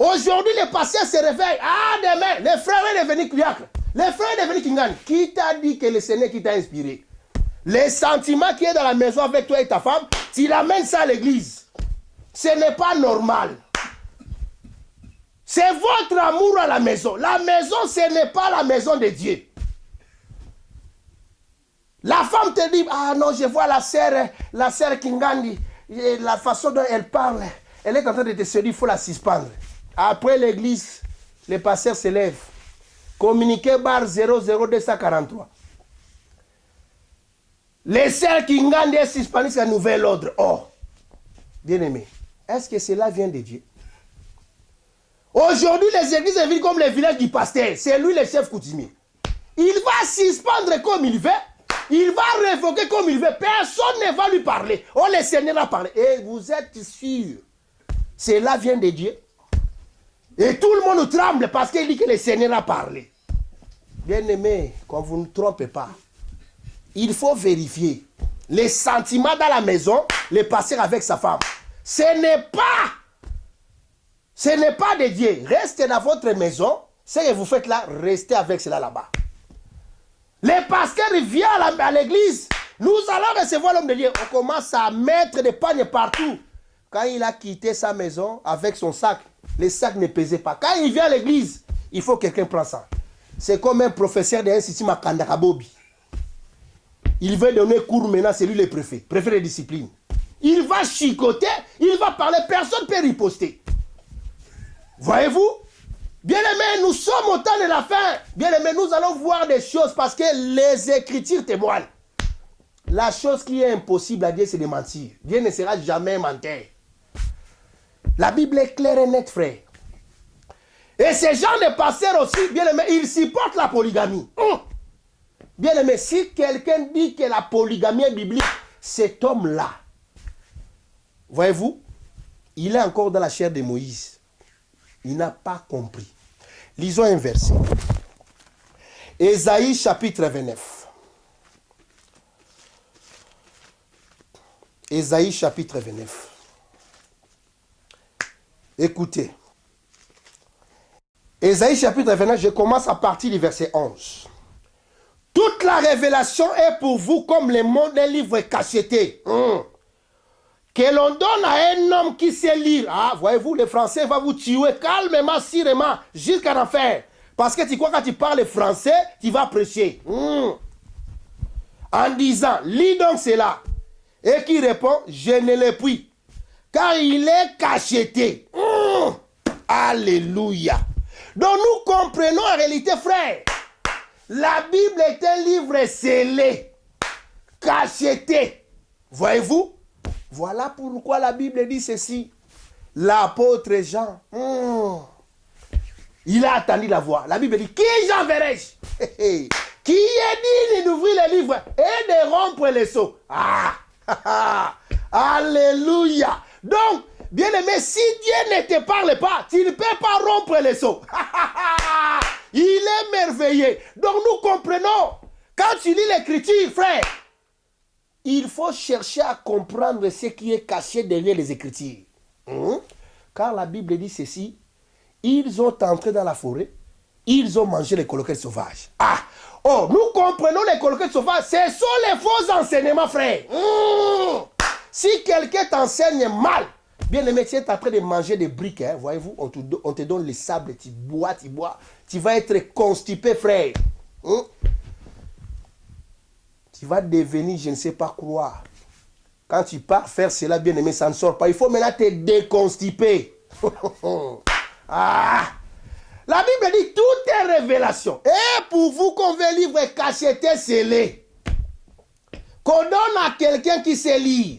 Aujourd'hui, les pasteurs se réveillent. Ah, demain, les frères sont devenus criacles. Les frères sont devenus kingani. Qui t'a dit que le Seigneur qui t'a inspiré? Les sentiments qui est dans la maison avec toi et ta femme, tu l'amènes ça à l'église. Ce n'est pas normal. C'est votre amour à la maison. La maison, ce n'est pas la maison de Dieu. La femme te dit, ah non, je vois la sœur Kingandi, la façon dont elle parle, elle est en train de te séduire, il faut la suspendre. Après l'église, les pasteurs se lèvent. Communiqué bar 00243. Les sœurs Kingandi est suspendu sur un nouvel ordre. Oh, bien-aimé, est-ce que cela vient de Dieu? Aujourd'hui, les églises vivent comme les villages du pasteur. C'est lui le chef coutumier. Il va suspendre comme il veut. Il va révoquer comme il veut. Personne ne va lui parler. Oh, le Seigneur a parlé. Et vous êtes sûr, cela vient de Dieu? Et tout le monde tremble parce qu'il dit que le Seigneur a parlé. Bien-aimé, quand vous ne trompez pas, il faut vérifier les sentiments dans la maison, les passer avec sa femme. Ce n'est pas de Dieu. Restez dans votre maison. Ce que vous faites là, restez avec cela là-bas. Les pasteurs viennent à l'église. Nous allons recevoir l'homme de Dieu. On commence à mettre des pagnes partout. Quand il a quitté sa maison avec son sac, les sacs ne pesaient pas. Quand il vient à l'église, il faut que quelqu'un prenne ça. C'est comme un professeur de l'Institut Makandakabobi. Il veut donner cours maintenant, c'est lui le préfet de discipline. Il va chicoter, il va parler, personne ne peut riposter. Voyez-vous? Bien-aimés, nous sommes au temps de la fin. Bien-aimés, nous allons voir des choses parce que les Écritures témoignent. La chose qui est impossible à Dieu, c'est de mentir. Dieu ne sera jamais menteur. La Bible est claire et nette, frère. Et ces gens de pasteurs aussi, bien-aimés, ils supportent la polygamie. Bien-aimés, si quelqu'un dit que la polygamie est biblique, cet homme-là, voyez-vous, Il est encore dans la chair de Moïse. Il n'a pas compris. Lisons un verset. Ésaïe chapitre 29. Ésaïe chapitre 29. Écoutez. Ésaïe chapitre 29, je commence à partir du verset 11. Toute la révélation est pour vous comme le monde d'un livre cacheté. Que l'on donne à un homme qui sait lire. Ah, voyez-vous, le français va vous tuer calmement, sirement, jusqu'à l'enfer. Parce que tu crois, quand tu parles français, tu vas prêcher. En disant, lis donc cela. Et qui répond, je ne l'ai puis. Car il est cacheté. Alléluia. Donc nous comprenons en réalité, frère. La Bible est un livre scellé, cacheté. Voyez-vous? Voilà pourquoi la Bible dit ceci. L'apôtre Jean, il a attendu la voix. La Bible dit, qui j'enverrai-je? Qui est digne d'ouvrir les livres et de rompre les sceaux? Alléluia. Donc, bien-aimé, si Dieu ne te parle pas, tu ne peux pas rompre les sceaux. Il est merveilleux. Donc nous comprenons. Quand tu lis l'écriture, frère, il faut chercher à comprendre ce qui est caché derrière les écritures. Car la Bible dit ceci. Ils ont entré dans la forêt. Ils ont mangé les colocats sauvages. Nous comprenons les colocats sauvages. Ce sont les faux enseignements, frère. Si quelqu'un t'enseigne mal, bien aimé, tu es en train de manger des briques, hein, voyez-vous, on te donne les sables, tu bois, tu vas être constipé, frère. Tu vas devenir, je ne sais pas quoi. Quand tu pars faire cela, bien aimé, ça ne sort pas. Il faut maintenant te déconstiper. La Bible dit, tout est révélation. Et pour vous qu'on veut livre cacheté, scellé, qu'on donne à quelqu'un qui sait lire,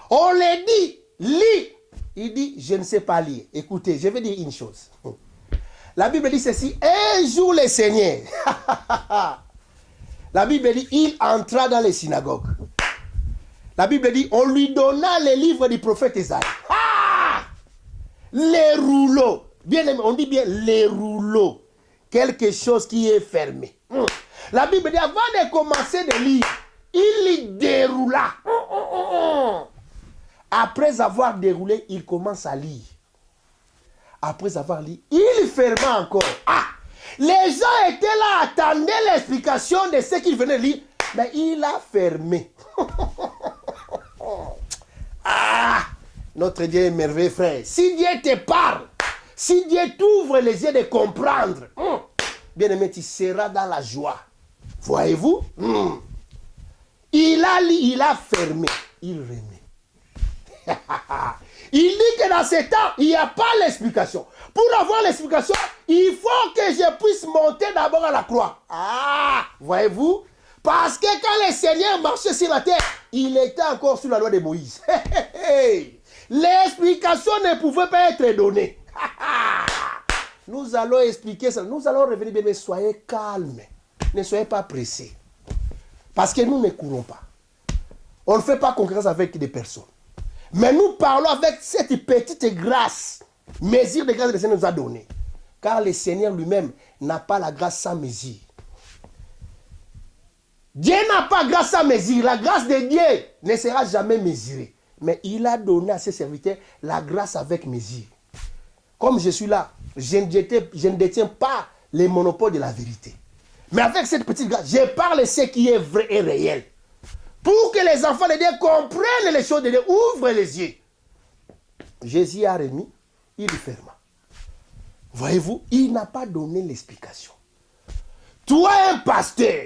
on le dit, lis. Il dit, je ne sais pas lire. Écoutez, je vais dire une chose. La Bible dit ceci, un jour le Seigneur, la Bible dit, il entra dans les synagogues. La Bible dit, on lui donna les livres du prophète Isaïe. Les rouleaux. Bien aimé, on dit bien les rouleaux. Quelque chose qui est fermé. La Bible dit, avant de commencer de lire, il déroula. Après avoir déroulé, il commence à lire. Après avoir lu, il ferma encore. Les gens étaient là, attendaient l'explication de ce qu'il venait lire, mais il a fermé. Notre Dieu est merveilleux, frère. Si Dieu te parle, si Dieu t'ouvre les yeux de comprendre, bien aimé, tu seras dans la joie. Voyez-vous? Il a lu, il a fermé, il remet. Il dit que dans ce temps, il n'y a pas l'explication. Pour avoir l'explication, il faut que je puisse monter d'abord à la croix. Voyez-vous? Parce que quand le Seigneur marchait sur la terre, il était encore sous la loi de Moïse. L'explication ne pouvait pas être donnée. Nous allons expliquer ça. Nous allons revenir, mais soyez calmes. Ne soyez pas pressés. Parce que nous ne courons pas. On ne fait pas concurrence avec des personnes. Mais nous parlons avec cette petite grâce, mesure de grâce que le Seigneur nous a donnée. Car le Seigneur lui-même n'a pas la grâce sans mesure. Dieu n'a pas grâce sans mesure. La grâce de Dieu ne sera jamais mesurée. Mais il a donné à ses serviteurs la grâce avec mesure. Comme je suis là, je ne détiens pas les monopoles de la vérité. Mais avec cette petite grâce, je parle ce qui est vrai et réel. Pour que les enfants de Dieu comprennent les choses de Dieu, ouvrent les yeux. Jésus a remis, il ferma. Voyez-vous, il n'a pas donné l'explication. Toi, un pasteur,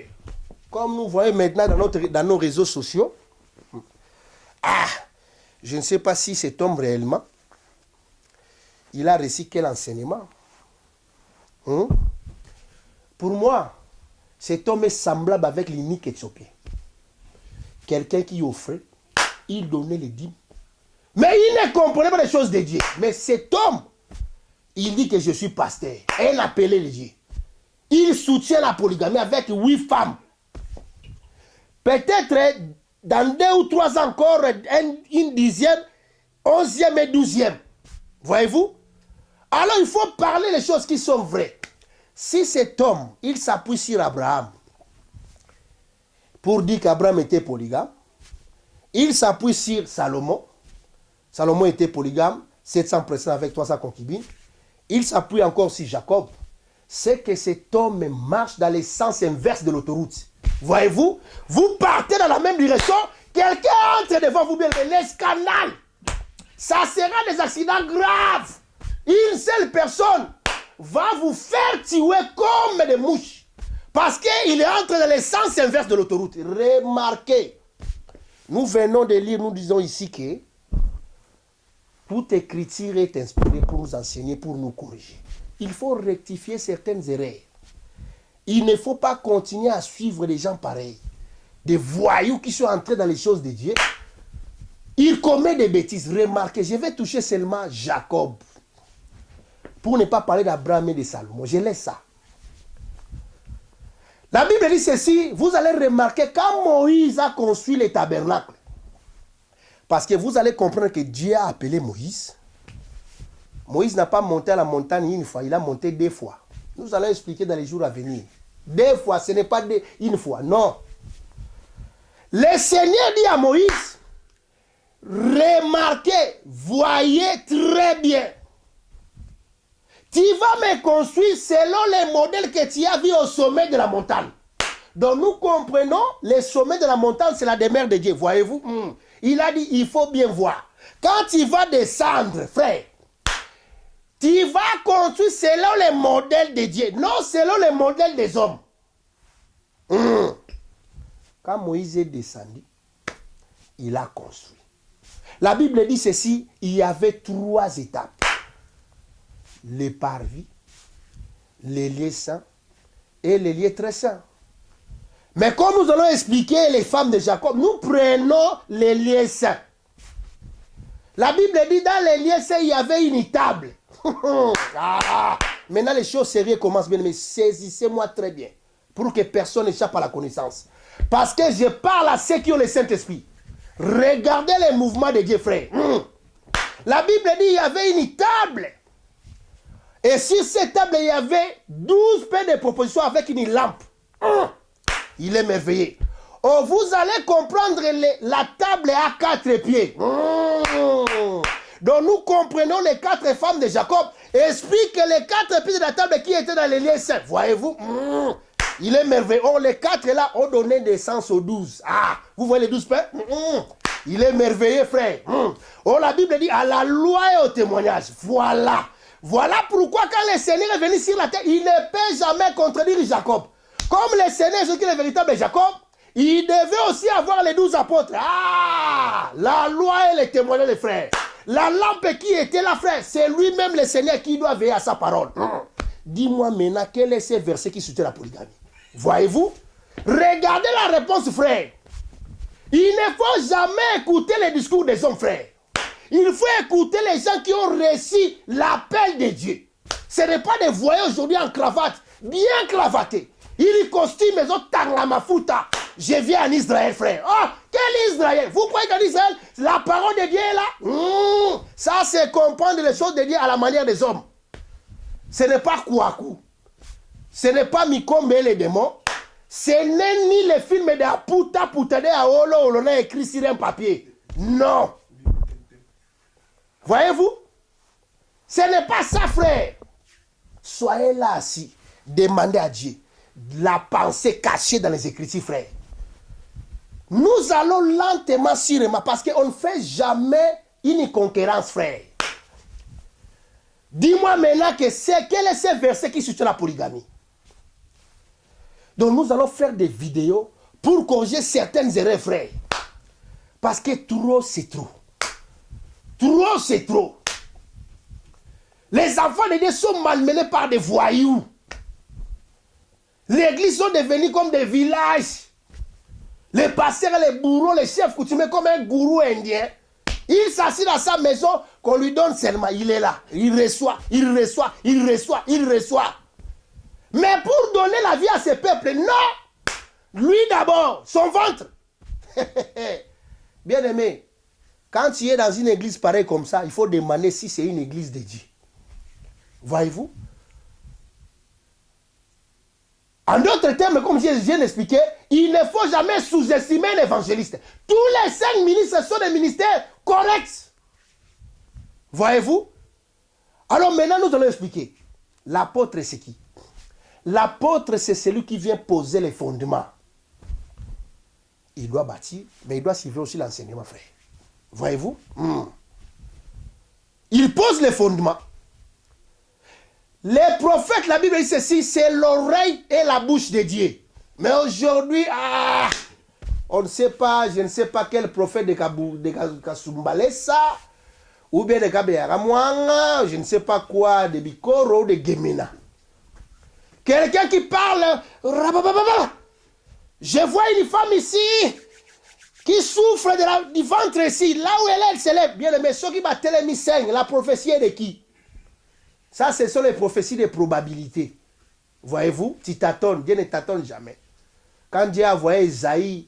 comme nous voyons maintenant dans nos réseaux sociaux, je ne sais pas si cet homme réellement, il a reçu quel enseignement. Pour moi, cet homme est semblable avec l'unique éthiopien. Quelqu'un qui offrait, il donnait les dîmes. Mais il ne comprenait pas les choses de Dieu. Mais cet homme, il dit que je suis pasteur. Et il appelait les dieux. Il soutient la polygamie avec 8 femmes. Peut-être dans 2 ou 3 ans encore, une dixième, 11e et 12e. Voyez-vous? Alors il faut parler les choses qui sont vraies. Si cet homme, il s'appuie sur Abraham pour dire qu'Abraham était polygame, il s'appuie sur Salomon. Salomon était polygame, 700 précédents avec 300 concubines. Il s'appuie encore sur Jacob. C'est que cet homme marche dans le sens inverse de l'autoroute. Voyez-vous? Vous partez dans la même direction, quelqu'un entre devant vous, bien le scandale. Ça sera des accidents graves. Une seule personne va vous faire tuer comme des mouches. Parce qu'il est entré dans le sens inverse de l'autoroute. Remarquez. Nous venons de lire, nous disons ici que toute écriture est inspirée pour nous enseigner, pour nous corriger. Il faut rectifier certaines erreurs. Il ne faut pas continuer à suivre des gens pareils. Des voyous qui sont entrés dans les choses de Dieu. Ils commettent des bêtises. Remarquez, je vais toucher seulement Jacob. Pour ne pas parler d'Abraham et de Salomon. Je laisse ça. La Bible dit ceci, vous allez remarquer quand Moïse a construit les tabernacles. Parce que vous allez comprendre que Dieu a appelé Moïse. Moïse n'a pas monté à la montagne une fois, il a monté 2 fois. Nous allons expliquer dans les jours à venir. 2 fois, ce n'est pas une fois, non. Le Seigneur dit à Moïse, remarquez, voyez très bien. Tu vas me construire selon les modèles que tu as vus au sommet de la montagne. Donc nous comprenons, le sommet de la montagne, c'est la demeure de Dieu. Voyez-vous? Il a dit, il faut bien voir. Quand tu vas descendre, frère, tu vas construire selon les modèles de Dieu, non selon les modèles des hommes. Quand Moïse est descendu, il a construit. La Bible dit ceci, il y avait 3 étapes. Les parvis, les lieux saints et les lieux très saints. Mais comme nous allons expliquer les femmes de Jacob, nous prenons les lieux saints. La Bible dit dans les lieux saints, il y avait une table. Maintenant les choses sérieuses commencent bien, mais saisissez-moi très bien pour que personne n'échappe à la connaissance. Parce que je parle à ceux qui ont le Saint-Esprit. Regardez les mouvements de Dieu, frère. La Bible dit il y avait une table. Et sur cette table, il y avait 12 pains de proposition avec une lampe. Il est merveilleux. Oh, vous allez comprendre, la table est à 4 pieds. Donc nous comprenons les 4 femmes de Jacob. Explique les 4 pieds de la table qui étaient dans les lieux saints. Voyez-vous? Il est merveilleux. Oh, les 4 là ont donné naissance aux 12. Ah, vous voyez les 12 pains? Il est merveilleux, frère. Oh, la Bible dit à la loi et au témoignage. Voilà. Voilà pourquoi quand le Seigneur est venu sur la terre, il ne peut jamais contredire Jacob. Comme le Seigneur est le véritable Jacob, il devait aussi avoir les 12 apôtres. Ah, la loi et les témoignages, les frères. La lampe qui était là, frère, c'est lui-même le Seigneur qui doit veiller à sa parole. Dis-moi maintenant, quel est ce verset qui soutient la polygamie? Voyez-vous? Regardez la réponse, frère. Il ne faut jamais écouter les discours des hommes, frère. Il faut écouter les gens qui ont reçu l'appel de Dieu. Ce n'est pas des voyous aujourd'hui en cravate, bien cravatés. Il costume les autres mafuta. Je viens en Israël, frère. Oh, quel Israël? Vous croyez qu'en Israël, la parole de Dieu est là? Ça, c'est comprendre les choses de Dieu à la manière des hommes. Ce n'est pas Kouakou. Ce n'est pas Mikombe et les démons. Ce n'est ni les films de Aputa Putade à Olo Olona écrit sur un papier. Non. Voyez-vous? Ce n'est pas ça, frère. Soyez là assis. Demandez à Dieu la pensée cachée dans les Écritures, frère. Nous allons lentement, sûrement, parce qu'on ne fait jamais une concurrence, frère. Dis-moi maintenant quel est ce verset qui soutient la polygamie. Donc nous allons faire des vidéos pour corriger certaines erreurs, frère. Parce que trop, c'est trop. Trop, c'est trop. Les enfants de Dieu sont malmenés par des voyous. L'église sont devenus comme des villages. Les pasteurs, les bourreaux, les chefs coutumiers comme un gourou indien. Il s'assied dans sa maison, qu'on lui donne seulement. Il est là. Il reçoit, il reçoit, il reçoit, il reçoit. Mais pour donner la vie à ce peuple, non. Lui d'abord, son ventre. Bien aimé, Quand tu es dans une église pareille comme ça, il faut demander si c'est une église de Dieu. Voyez-vous? En d'autres termes, comme je viens d'expliquer, il ne faut jamais sous-estimer l'évangéliste. Tous les 5 ministres sont des ministères corrects. Voyez-vous? Alors maintenant, nous allons expliquer. L'apôtre, c'est qui? L'apôtre, c'est celui qui vient poser les fondements. Il doit bâtir, mais il doit suivre aussi l'enseignement, frère. Voyez-vous? Il pose les fondements. Les prophètes, la Bible dit ceci, c'est l'oreille et la bouche de Dieu. Mais aujourd'hui, on ne sait pas, je ne sais pas quel prophète de Kasumbalesa, ou bien de Kabeyaramwanga, je ne sais pas quoi, de Bikoro ou de Gemena. Quelqu'un qui parle, je vois une femme ici, qui souffre du ventre ici, là où elle s'élève. Bien aimé, ceux qui battent les misènes, la prophétie est de qui? Ça, ce sont les prophéties de probabilité. Voyez-vous, tu tâtonnes, Dieu ne tâtonne jamais. Quand Dieu a envoyé Esaïe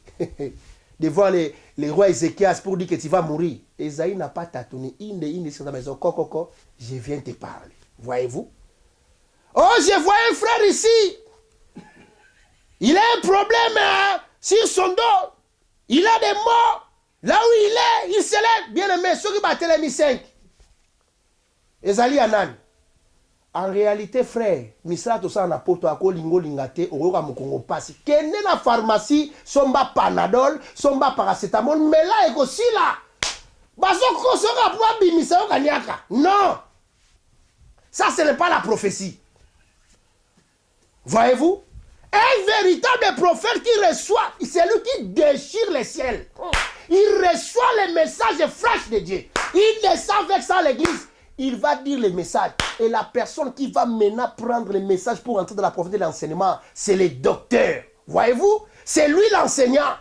devant les rois Ézéchias pour dire que tu vas mourir, Esaïe n'a pas tâtonné. Il est dans la maison, coco, je viens te parler. Voyez-vous? Oh, je vois un frère ici. Il a un problème sur son dos. Il a des morts. Là où il est, il s'élève. Bien aimé, ceux qui battent les mi-5. Ezali Anan. En réalité, frère, misala to sa na poto ako lingo lingate oyoka mukongo pasi. Kende na pharmacie, somba Panadol, somba paracétamol, mais là eko sila. Baso ko soka pour bimisa yo kanyaka. Non. Ça ce n'est pas la prophétie. Voyez-vous? Un véritable prophète qui reçoit, c'est lui qui déchire les ciels. Il reçoit les messages fraîches de Dieu. Il descend avec ça à l'église. Il va dire les messages. Et la personne qui va maintenant prendre les messages pour entrer dans la prophétie de l'enseignement, c'est le docteur. Voyez-vous? C'est lui l'enseignant.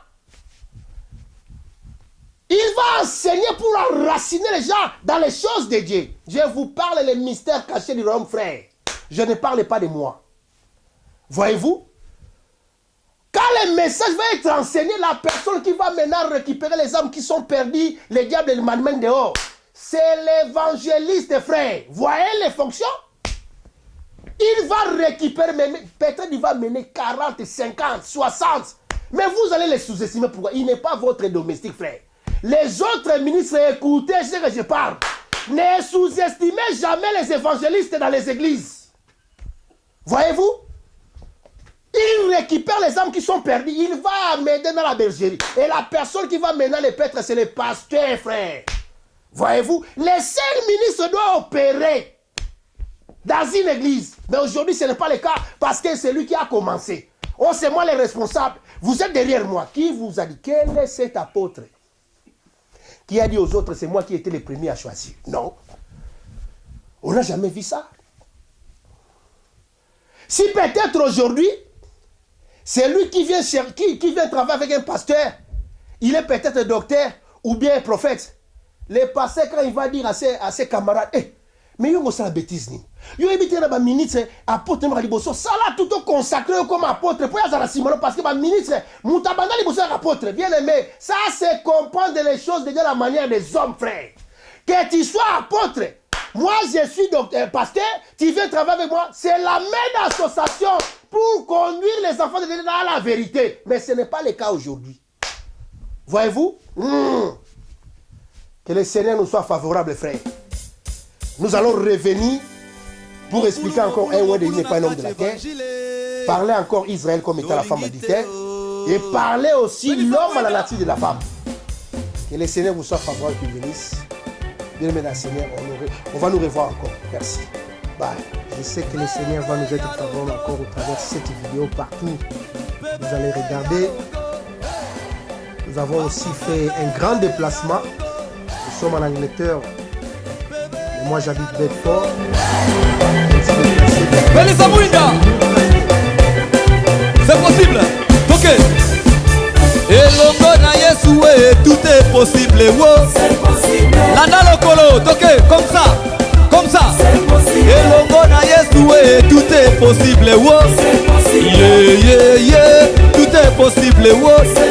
Il va enseigner pour enraciner les gens dans les choses de Dieu. Je vous parle les mystères cachés du royaume, frère. Je ne parle pas de moi. Voyez-vous? Quand le message va être enseigné, la personne qui va maintenant récupérer les âmes qui sont perdues, les diables et le malin dehors, c'est l'évangéliste, frère. Voyez les fonctions? Il va récupérer, peut-être il va mener 40, 50, 60. Mais vous allez les sous-estimer. Pourquoi? Il n'est pas votre domestique, frère. Les autres ministres, écoutez ce que je parle. Ne sous-estimez jamais les évangélistes dans les églises. Voyez-vous? Il récupère les âmes qui sont perdues. Il va amener dans la bergerie. Et la personne qui va mener les prêtres, c'est le pasteur, frère. Voyez-vous? Les 5 ministres doivent opérer dans une église. Mais aujourd'hui, ce n'est pas le cas parce que c'est lui qui a commencé. Oh, c'est moi le responsable. Vous êtes derrière moi. Qui vous a dit? Quel est cet apôtre qui a dit aux autres, c'est moi qui étais le premier à choisir? Non. On n'a jamais vu ça. Si peut-être aujourd'hui, c'est lui qui vient travailler avec un pasteur, il est peut-être docteur ou bien un prophète. Le pasteur, quand il va dire à ses camarades, mais il y a une bêtise. Il y a un ministre, apôtre, ça là tout consacré comme apôtre. Parce que le ministre, Moutabanda, il est apôtre. Bien aimé, ça c'est comprendre les choses de la manière des hommes, frère. Que tu sois apôtre, moi je suis pasteur, tu viens travailler avec moi, c'est la même association pour conduire les enfants de Dieu dans la vérité. Mais ce n'est pas le cas aujourd'hui. Voyez-vous? Que le Seigneur nous soit favorable, frère. Nous allons revenir pour expliquer encore un de n'est pas un homme de la terre. Parler encore Israël comme étant la femme du terre. Et parler aussi l'homme à la nature de la femme. Que le Seigneur vous soit favorable, qu'il bénisse. Bien aimé dans le Seigneur, on va nous revoir encore. Merci. Bye. Je sais que le Seigneur va nous être favorable encore au travers de cette vidéo partout. Vous allez regarder. Nous avons aussi fait un grand déplacement. Nous sommes en Angleterre. Et moi j'habite Bedford. Belisa Mouinda. C'est possible. Ok. Et l'ongona Yesoué, tout est possible. C'est possible. Lana Lokolo, ok, comme ça. Comme ça. C'est possible. Et l'ongona Yesoué, tout est possible. C'est possible. Yeah, yeah, yeah. Tout est est possible.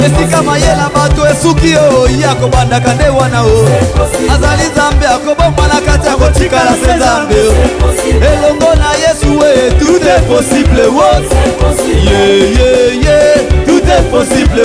Esika mayela bato esuki o yako bandaka nde wana o. Azali Nzambe akobomba na kati ya kotikala se Nzambe o. Elongo na Yesu tout est possible. Yeah, yeah, yeah, tout est possible.